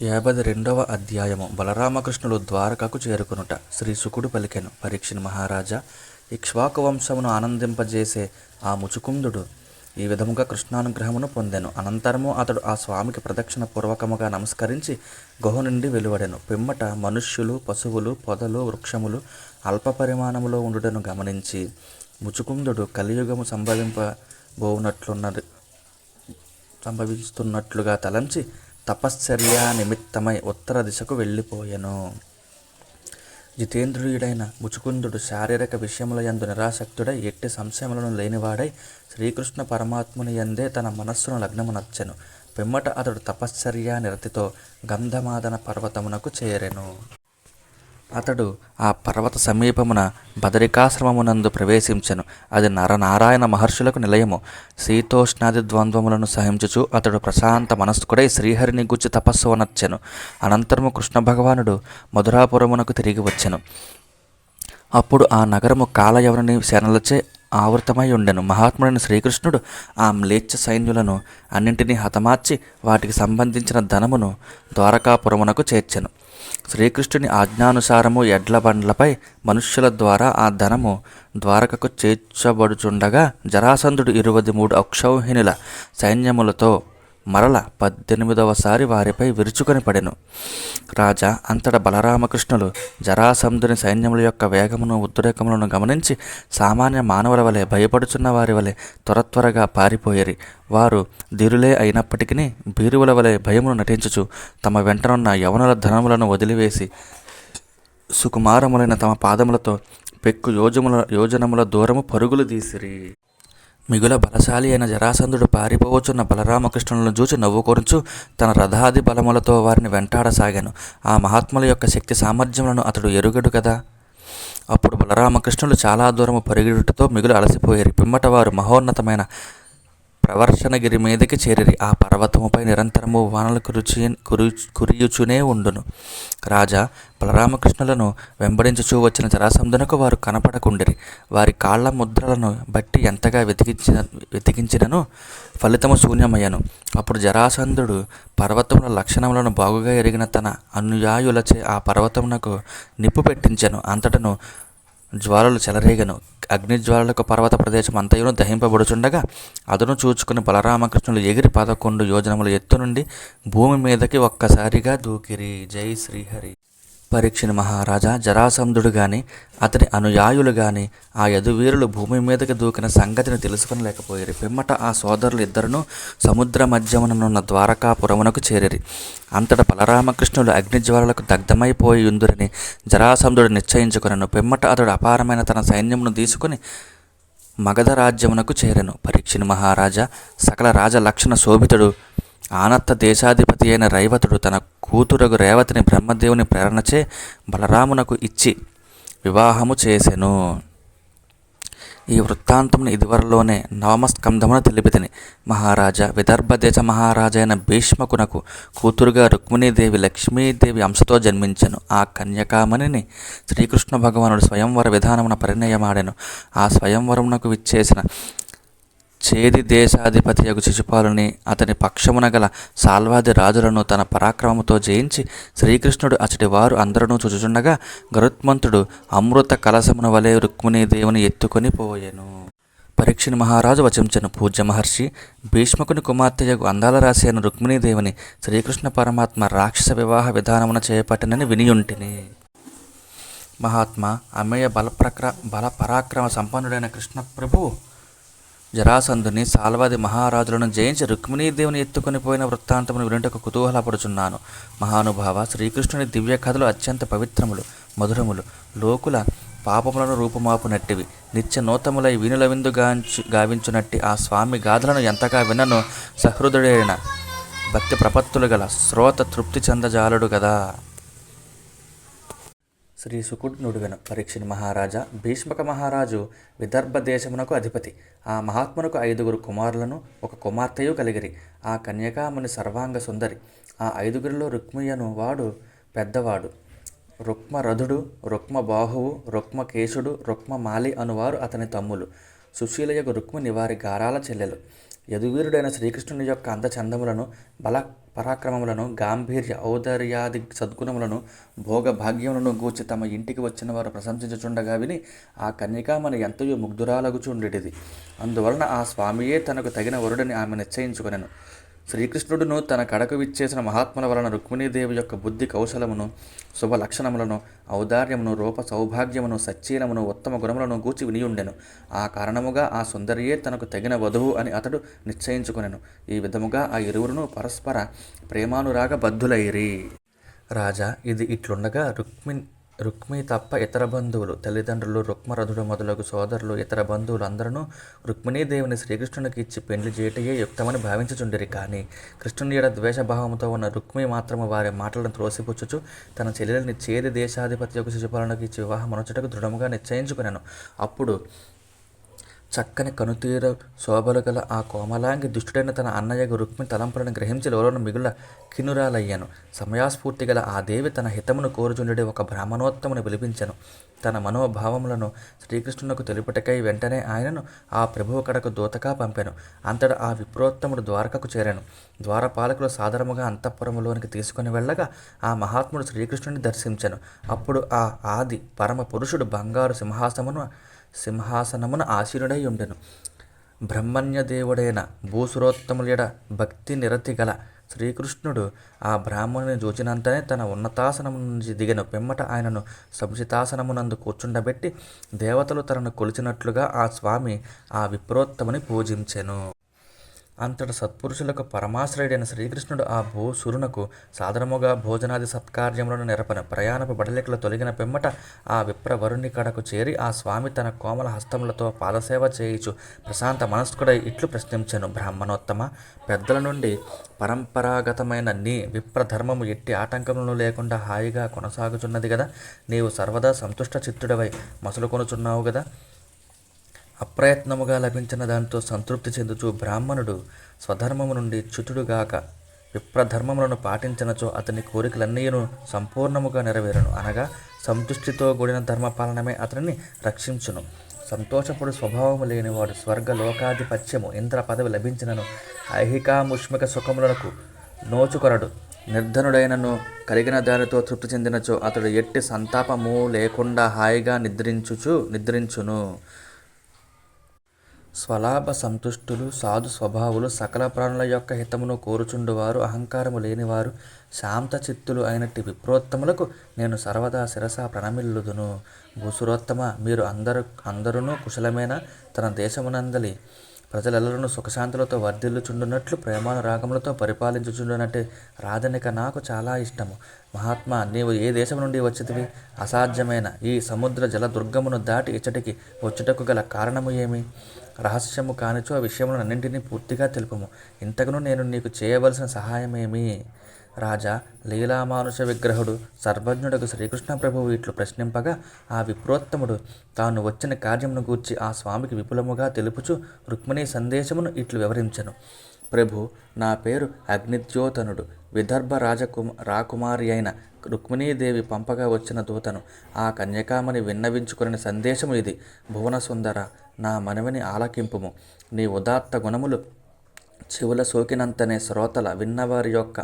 52వ అధ్యాయము. బలరామకృష్ణులు ద్వారకకు చేరుకొనుట. శ్రీ శుకుడు పలికెను. పరీక్షిన్ మహారాజా, ఇక్ష్వాకు వంశమును ఆనందింపజేసే ఆ ముచుకుందుడు ఈ విధముగా కృష్ణానుగ్రహమును పొందెను. అనంతరము అతడు ఆ స్వామికి ప్రదక్షిణ పూర్వకముగా నమస్కరించి గుహ నుండి వెలువడెను. పిమ్మట మనుష్యులు, పశువులు, పొదలు, వృక్షములు అల్ప పరిమాణములో ఉండుటను గమనించి ముచుకుందుడు కలియుగము సంభవిస్తున్నట్లుగా తలంచి తపశ్చర్య నిమిత్తమై ఉత్తర దిశకు వెళ్ళిపోయెను. జితేంద్రియుడైన ముచుకుందుడు శారీరక విషయముల యందు నిరాసక్తుడై ఎట్టి సంశయములను లేనివాడై శ్రీకృష్ణ పరమాత్ముని యందే తన మనస్సును లగ్నమునర్చెను. పిమ్మట అతడు తపశ్చర్య నిరతితో గంధమాదన పర్వతమునకు చేరెను. అతడు ఆ పర్వత సమీపమున బదరికాశ్రమమునందు ప్రవేశించెను. అది నరనారాయణ మహర్షులకు నిలయము. శీతోష్ణాది ద్వంద్వములను సహించుచు అతడు ప్రశాంత మనస్కుడై శ్రీహరిని గూర్చి తపస్సు అనర్చెను. అనంతరము కృష్ణ భగవానుడు మధురాపురమునకు తిరిగి వచ్చెను. అప్పుడు ఆ నగరము కాలయవనుని సేనలచే ఆవృతమై ఉండెను. మహాత్ముడైన శ్రీకృష్ణుడు ఆ మ్లేచ్ఛ సైన్యులను అన్నింటినీ హతమార్చి వాటికి సంబంధించిన ధనమును ద్వారకాపురమునకు చేర్చెను. శ్రీకృష్ణుని ఆజ్ఞానుసారము ఎడ్ల బండ్లపై మనుష్యుల ద్వారా ఆ ధనము ద్వారకకు చేర్చబడుచుండగా జరాసంధుడు 23 అక్షౌహిణుల సైన్యములతో మరల 18వసారి వారిపై విరుచుకొని పడెను. రాజా, అంతట బలరామకృష్ణులు జరాసంధుని సైన్యముల యొక్క వేగమును ఉద్రేకములను గమనించి సామాన్య మానవుల వలె భయపడుచున్న వారి వలె త్వరగా పారిపోయిరి. వారు ధీరులే అయినప్పటికీ భీరువుల వలె భయమును నటించుచు తమ వెంటనున్న యవనుల ధనములను వదిలివేసి సుకుమారములైన తమ పాదములతో పెక్కు యోజనముల దూరము పరుగులు తీసిరి. మిగుల బలశాలి అయిన జరాసంధుడు పారిపోవచ్చున్న బలరామకృష్ణులను చూచి నవ్వుకొనుచు తన రథాది బలములతో వారిని వెంటాడసాగాను. ఆ మహాత్ముల యొక్క శక్తి సామర్థ్యములను అతడు ఎరుగడు కదా. అప్పుడు బలరామకృష్ణులు చాలా దూరము పరిగెడుటతో మిగులు అలసిపోయారు. పిమ్మట వారు మహోన్నతమైన ప్రవర్షణగిరి మీదకి చేరిరి. ఆ పర్వతముపై నిరంతరము వానలు కురియుచునే ఉండును. రాజా, బలరామకృష్ణులను వెంబడించుచూ వచ్చిన జరాసంధునకు వారు కనపడకుండిరి. వారి కాళ్ల ముద్రలను బట్టి ఎంతగా వెతికించినను ఫలితము శూన్యమయ్యను. అప్పుడు జరాసంధుడు పర్వతముల లక్షణములను బాగుగా ఎరిగిన తన అనుయాయులచే ఆ పర్వతమునకు నిప్పు పెట్టించెను. అంతటను జ్వాలలు చెలరేగను. అగ్నిజ్వాలలకు పర్వత ప్రదేశం అంతయును దహింపబడుచుండగా అదను చూచుకుని బలరామకృష్ణులు ఎగిరి 11 యోజనముల ఎత్తు నుండి భూమి మీదకి ఒక్కసారిగా దూకిరి. జై శ్రీహరి. పరీక్షిని మహారాజా, జరాసంధుడు గాని అతని అనుయాయులు గాని ఆ యదువీరులు భూమి మీదకి దూకిన సంగతిని తెలుసుకొనలేకపోయారు. పిమ్మట ఆ సోదరులు ఇద్దరును సముద్ర మధ్యముననున్న ద్వారకాపురమునకు చేరిరి. అంతట బలరామకృష్ణులు అగ్నిజ్వాలలకు దగ్ధమైపోయి ఉందురని జరాసంధుడు నిశ్చయించుకొనెను. పిమ్మట అతడు అపారమైన తన సైన్యమును తీసుకుని మగధ రాజ్యమునకు చేరెను. పరీక్షిని మహారాజా, సకల రాజలక్షణ శోభితుడు ఆనత్త దేశాధిపతి అయిన రైవతుడు తన కూతురగు రేవతిని బ్రహ్మదేవుని ప్రేరణచే బలరామునకు ఇచ్చి వివాహము చేసెను. ఈ వృత్తాంతమును ఇదివరలోనే నవమస్కంధమున తెలిపితిని. మహారాజా, విదర్భ దేశ మహారాజైన భీష్మకునకు కూతురుగా రుక్మిణీదేవి లక్ష్మీదేవి అంశతో జన్మించెను. ఆ కన్యకామణిని శ్రీకృష్ణ భగవానుడు స్వయంవర విధానమున పరిణయమాడెను. ఆ స్వయంవరమునకు విచ్చేసిన చేది దేశాధిపతియగు శిశుపాలుని అతని పక్షమున గల సాల్వాది రాజులను తన పరాక్రమముతో జయించి శ్రీకృష్ణుడు అచటి వారు అందరూ చూచుచుండగా గరుత్మంతుడు అమృత కలశమున వలె రుక్మిణీదేవుని ఎత్తుకొని పోయెను. పరీక్షిని మహారాజు వచించెను. పూజ్య మహర్షి, భీష్మకుని కుమార్తెయగు అందాల రాశి అయిన రుక్మిణీదేవిని శ్రీకృష్ణ పరమాత్మ రాక్షస వివాహ విధానమున చేపట్టినని వినియుంటిని. మహాత్మా, అమేయ బల పరాక్రమ సంపన్నుడైన కృష్ణ ప్రభువు జరాసంధుని సాల్వాది మహారాజులను జయించి రుక్మిణీదేవిని ఎత్తుకొని పోయిన వృత్తాంతమును వినుటకు కుతూహలపడుచున్నాను. మహానుభావ, శ్రీకృష్ణుని దివ్య కథలు అత్యంత పవిత్రములు, మధురములు, లోకుల పాపములను రూపుమాపునట్టివి. నిత్య నూతములై వీణుల విందు గావించునట్టి ఆ స్వామి గాథలను ఎంతగా వినను సహృదయుడైన భక్తి ప్రపత్తులు గల శ్రోత తృప్తి చెందజాలడు గదా. శ్రీ శుకుడు నుడివెను. పరీక్షిని మహారాజా, భీష్మక మహారాజు విదర్భ దేశమునకు అధిపతి. ఆ మహాత్మునకు 5 కుమారులను 1 కుమార్తెయు కలిగిరి. ఆ కన్యకాముని సర్వాంగ సుందరి. ఆ 5 రుక్మియను వాడు పెద్దవాడు. రుక్మరథుడు, రుక్మబాహువు, రుక్మకేశుడు, రుక్మమాలి అనువారు అతని తమ్ములు. సుశీలయగు రుక్మిణి వారి గారాల చెల్లెలు. యదువీరుడైన శ్రీకృష్ణుని యొక్క అందచందములను బల పరాక్రమములను, గాంభీర్య ఔదార్యాది సద్గుణములను, భోగ భాగ్యములను గూర్చి తమ ఇంటికి వచ్చిన వారు ప్రశంసించుచుండగా విని ఆ కన్యకామణి ఎంతయో ముగ్ధురాలగుచుండెడిది. అందువలన ఆ స్వామియే తనకు తగిన వరుడని ఆమె నిశ్చయించుకొనెను. శ్రీకృష్ణుడును తన కడకు విచ్చేసిన మహాత్ముల వలన రుక్మిణీదేవి యొక్క బుద్ధి కౌశలమును, శుభ లక్షణములను, ఔదార్యమును, రూప సౌభాగ్యమును, సచ్చీలమును, ఉత్తమ గుణములను గూర్చి వినియుండెను. ఆ కారణముగా ఆ సుందరియే తనకు తగిన వధువు అని అతడు నిశ్చయించుకొనెను. ఈ విధముగా ఆ ఇరువురును పరస్పర ప్రేమానురాగ బద్ధులైరి. రాజా, ఇది ఇట్లుండగా రుక్మి తప్ప ఇతర బంధువులు, తల్లిదండ్రులు, రుక్మరథుడు మొదలగు సోదరులు, ఇతర బంధువులు అందరూ రుక్మిణీదేవిని శ్రీకృష్ణునికి ఇచ్చి పెండ్లి చేయటయే యుక్తమని భావించుచుండిరి. కానీ కృష్ణుని ఎడ ద్వేషభావంతో ఉన్న రుక్మి మాత్రము వారి మాటలను త్రోసిపుచ్చుచు తన చెల్లెలిని చేది దేశాధిపతి యొక్క శిశుపాలనకు ఇచ్చి వివాహం అనుచుటకు దృఢముగా నిశ్చయించుకునేను. అప్పుడు చక్కని కనుతీర శోభలు గల ఆ కోమలాంగి దుష్టుడైన తన అన్నయ్యకు రుక్మి తలంపులను గ్రహించి లోన మిగుల కినురాలయ్యాను. సమయాస్ఫూర్తి గల ఆ దేవి తన హితమును కోరుచుండెడి ఒక బ్రాహ్మణోత్తముని పిలిపించెను. తన మనోభావములను శ్రీకృష్ణునకు తెలుపుటకై వెంటనే ఆయనను ఆ ప్రభువు కడకు దూతగా పంపెను. అంతటా ఆ విప్రోత్తముడు ద్వారకకు చేరాను. ద్వారపాలకులు సాదరముగా అంతఃపురములోనికి తీసుకుని వెళ్ళగా ఆ మహాత్ముడు శ్రీకృష్ణుని దర్శించెను. అప్పుడు ఆ ఆది పరమ పురుషుడు బంగారు సింహాసనమున ఆసీనుడై ఉండెను. బ్రహ్మణ్యదేవుడైన భూసురోత్తములెడ భక్తి నిరతి గల శ్రీకృష్ణుడు ఆ బ్రాహ్మణుని చూచినంతనే తన ఉన్నతాసనము నుంచి దిగెను. పిమ్మట ఆయనను సముచితాసనమునందు కూర్చుండబెట్టి దేవతలు తనను కొలిచినట్లుగా ఆ స్వామి ఆ విప్రోత్తముని పూజించెను. అంతట సత్పురుషులకు పరమాశ్రయుడైన శ్రీకృష్ణుడు ఆ భూసురునకు సాదరముగా భోజనాది సత్కార్యములను నెరపను. ప్రయాణపు బడలికలు తొలగిన పిమ్మట ఆ విప్రవరుని కడకు చేరి ఆ స్వామి తన కోమల హస్తములతో పాదసేవ చేయుచు ప్రశాంత మనస్కుడై ఇట్లు ప్రశ్నించెను. బ్రాహ్మణోత్తమ, పెద్దల నుండి పరంపరాగతమైన నీ విప్రధర్మము ఎట్టి ఆటంకములను లేకుండా హాయిగా కొనసాగుచున్నది గదా. నీవు సర్వదా సంతుష్ట చిత్తుడవై మసలుకొనుచున్నావు గదా. అప్రయత్నముగా లభించిన దానితో సంతృప్తి చెందుచు బ్రాహ్మణుడు స్వధర్మము నుండి చ్యుతుడుగాక విప్రధర్మములను పాటించినచో అతని కోరికలన్నీయును సంపూర్ణముగా నెరవేరును. అనగా సంతుష్టితో కూడిన ధర్మపాలనమే అతనిని రక్షించును. సంతోషపుడు స్వభావము లేనివాడు స్వర్గలోకాధిపత్యము, ఇంద్ర పదవి లభించినను ఐహికాముష్మిక సుఖములకు నోచుకొనడు. నిర్ధనుడైనను కలిగిన దానితో తృప్తి చెందినచో అతడు ఎట్టి సంతాపము లేకుండా హాయిగా నిద్రించును. స్వలాభ సంతుష్టులు, సాధు స్వభావులు, సకల ప్రాణుల యొక్క హితమును కోరుచుండువారు, అహంకారము లేనివారు, శాంత చిత్తులు అయినట్టి విప్రోత్తములకు నేను సర్వదా శిరసా ప్రణమిల్లుదును. భూసురోత్తమ, మీరు అందరూ కుశలమైన తన దేశమునందలి ప్రజలెల్లరూ సుఖశాంతులతో వర్ధిల్లుచుండునట్లు ప్రేమానురాగములతో పరిపాలించుచుండునట్టు రాధనిక నాకు చాలా ఇష్టము. మహాత్మా, నీవు ఏ దేశం నుండి వచ్చితివి? అసాధ్యమైన ఈ సముద్ర జల దుర్గమును దాటి ఇచ్చటికి వచ్చుటకు గల కారణము ఏమి? రహస్యము కానిచో ఆ విషయములన్నింటినీ పూర్తిగా తెలుపుము. ఇంతకును నేను నీకు చేయవలసిన సహాయమేమి? రాజా, లీలామానుష విగ్రహుడు సర్వజ్ఞుడకు శ్రీకృష్ణ ప్రభువు ఇట్లు ప్రశ్నింపగా ఆ విప్రోత్తముడు తాను వచ్చిన కార్యమును గూర్చి ఆ స్వామికి విపులముగా తెలుపుచు రుక్మిణీ సందేశమును ఇట్లు వివరించెను. ప్రభు, నా పేరు అగ్నిద్యోతనుడు. విదర్భ రాకుమారి అయిన రుక్మిణీదేవి పంపగా వచ్చిన దూతను. ఆ కన్యకామని విన్నవించుకుని సందేశము ఇది. భువనసుందర, నా మనవిని ఆలకింపుము. నీ ఉదాత్త గుణములు చెవుల సోకినంతనే శ్రోతల విన్నవారి యొక్క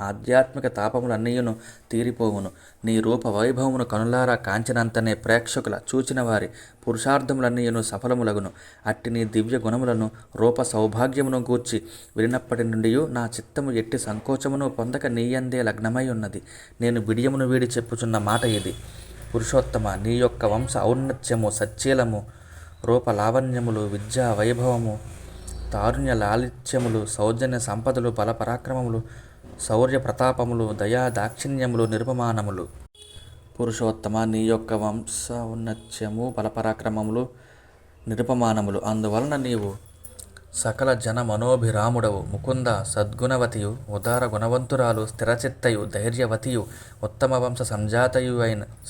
ఆధ్యాత్మిక తాపములన్నీయును తీరిపోవును. నీ రూప వైభవమును కనులారా కాంచినంతనే ప్రేక్షకుల చూచిన వారి పురుషార్థములన్నీయును సఫలములగును. అట్టి నీ దివ్య గుణములను, రూప సౌభాగ్యమును గూర్చి వినినప్పటి నుండి నా చిత్తము ఎట్టి సంకోచమును పొందక నీయందే లగ్నమై ఉన్నది. నేను బిడియమును వీడి చెప్పుచున్న మాట ఇది. పురుషోత్తమ, నీ యొక్క వంశ ఔన్నత్యము, సచ్చీలము, రూప లావణ్యములు, విద్యా వైభవము, తారుణ్య లాలిత్యములు, సౌజన్య సంపదలు, బల పరాక్రమములు, శౌర్య ప్రతాపములు, దయా దాక్షిణ్యములు నిరుపమానములు. పురుషోత్తమ, నీ యొక్క వంశ ఔన్నత్యము, బలపరాక్రమములు నిరుపమానములు. అందువలన నీవు సకల జన మనోభిరాముడవు. ముకుంద, సద్గుణవతియు, ఉదార గుణవంతురాలు, స్థిరచిత్తయు, ధైర్యవతియు, ఉత్తమ వంశ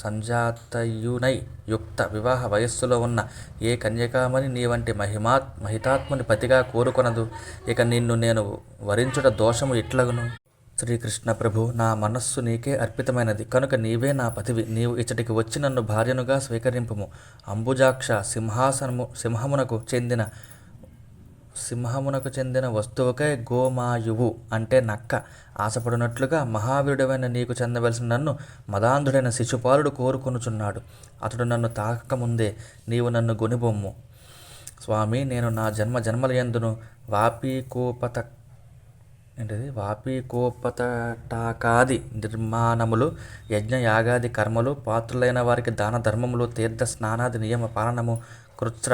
సంజాతయునై యుక్త వివాహ వయస్సులో ఉన్న ఏ కన్యకామని నీ వంటి మహితాత్ముని పతిగా కోరుకొనదు. ఇక నిన్ను నేను వరించుట దోషము ఇట్లగును. శ్రీకృష్ణ ప్రభు, నా మనస్సు నీకే అర్పితమైనది కనుక నీవే నా పతివి. నీవు ఇచ్చటికి వచ్చి నన్ను భార్యనుగా స్వీకరింపుము. అంబుజాక్ష, సింహమునకు చెందిన సింహమునకు చెందిన వస్తువుకై గోమాయువు అంటే నక్క ఆశపడినట్లుగా మహావీరుడవైన నీకు చెందవలసిన నన్ను మదాంధుడైన శిశుపాలుడు కోరుకొనుచున్నాడు. అతడు నన్ను తాకకముందే నీవు నన్ను గొనిబొమ్ము. స్వామి, నేను నా జన్మ జన్మలయందును వాపీకోపతటాకాది నిర్మాణములు, యజ్ఞయాగాది కర్మలు, పాత్రులైన వారికి దాన ధర్మములు, తీర్థ స్నానాది నియమ పాలనము, కృత్ర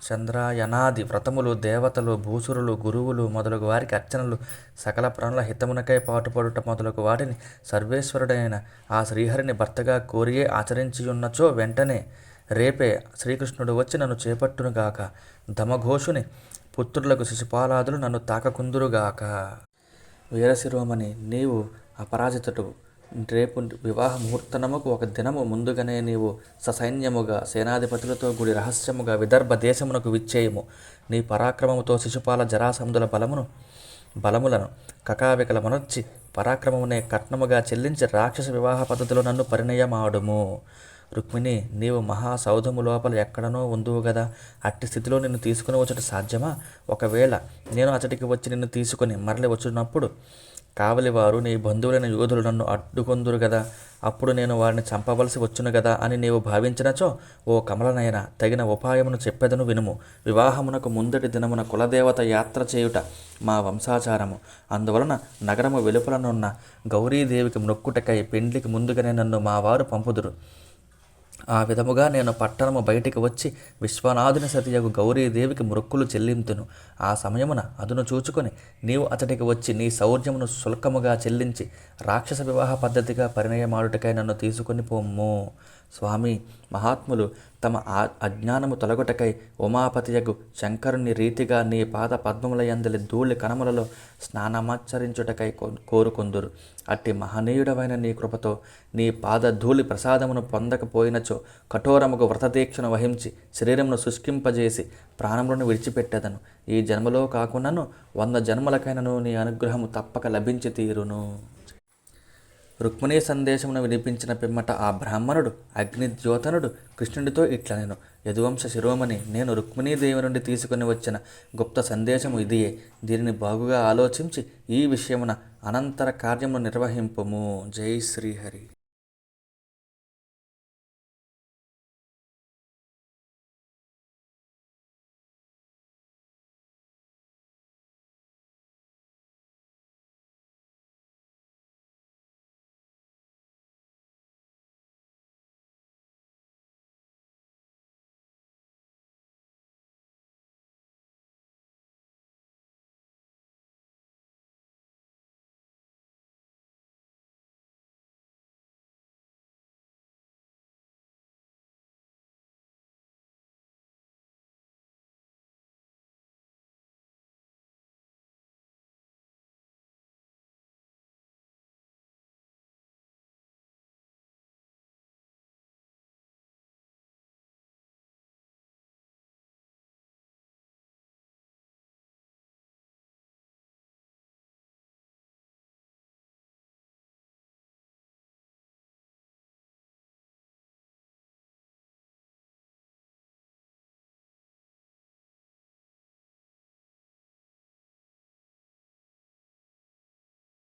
చంద్రాయనాది వ్రతములు, దేవతలు, భూసురులు, గురువులు మొదలగు వారికి అర్చనలు, సకల ప్రాణుల హితమునకై పాటుపడుట మొదలగు వాటిని సర్వేశ్వరుడైన ఆ శ్రీహరిని భర్తగా కోరియే ఆచరించియున్నచో వెంటనే రేపే శ్రీకృష్ణుడు వచ్చి నన్ను చేపట్టునుగాక. ధమఘోషుని పుత్రులకు శిశుపాలాదులు నన్ను తాకకుందురుగాక. వీరశిరోమణి, నీవు అపరాజితుడు. రేపు వివాహ ముహూర్తనముకు ఒక దినము ముందుగానే నీవు ససైన్యముగా సేనాధిపతులతో కూడి రహస్యముగా విదర్భ దేశమునకు విచ్చేయము. నీ పరాక్రమముతో శిశుపాల జరాసంధుల బలములను కకావికలమనర్చి పరాక్రమమునే కట్నముగా చెల్లించి రాక్షస వివాహ పద్ధతిలో నన్ను పరిణయమాడుము. రుక్మిణి, నీవు మహాసౌధము లోపల ఎక్కడనో ఉందువు గదా, అట్టి స్థితిలో నిన్ను తీసుకుని వచ్చట సాధ్యమా? ఒకవేళ నేను అతడికి వచ్చి నిన్ను తీసుకుని మరలి వచ్చినప్పుడు కావలివారు నీ బంధువులైన యోధులు నన్ను అడ్డుకొందురు గదా, అప్పుడు నేను వారిని చంపవలసి వచ్చును గదా అని నీవు భావించినచో, ఓ కమలనయన, తగిన ఉపాయమును చెప్పెదను వినుము. వివాహమునకు ముందటి దినమున కులదేవత యాత్ర చేయుట మా వంశాచారము. అందువలన నగరము వెలుపలనున్న గౌరీదేవికి మొక్కుటకై పెండ్లికి ముందుగానే నన్ను మా వారు పంపుదురు. ఆ విధముగా నేను పట్టణము బయటికి వచ్చి విశ్వనాథుని సతియగు గౌరీదేవికి మొక్కులు చెల్లింతును. ఆ సమయమున అదును చూచుకొని నీవు అతడికి వచ్చి నీ శౌర్యమును శుల్కముగా చెల్లించి రాక్షస వివాహ పద్ధతిగా పరిణయమాడుటకై నన్ను తీసుకొని పొమ్ము. స్వామి, మహాత్ములు తమ అజ్ఞానము తొలగుటకై ఉమాపతియగు శంకరుని రీతిగా నీ పాద పద్మములయందలి ధూళి కణములలో స్నానమాచరించుటకై కోరుకొందురు. అట్టి మహనీయుడవైన నీ కృపతో నీ పాద ధూళి ప్రసాదమును పొందకపోయినచో కఠోరముకు వ్రతదీక్షను వహించి శరీరమును శుష్కింపజేసి ప్రాణములను విడిచిపెట్టెదను. ఈ జన్మలో కాకున్నను 100 జన్మలకైనను నీ అనుగ్రహము తప్పక లభించి తీరును. రుక్మిణీ సందేశమును వినిపించిన పిమ్మట ఆ బ్రాహ్మణుడు అగ్నిద్యోతనుడు కృష్ణుడితో ఇట్లనెను: యదువంశ శిరోమణి, నేను రుక్మిణీదేవి నుండి తీసుకుని వచ్చిన గుప్త సందేశము ఇదియే. దీనిని బాగుగా ఆలోచించి ఈ విషయమున అనంతర కార్యమును నిర్వహింపుము. జై శ్రీహరి.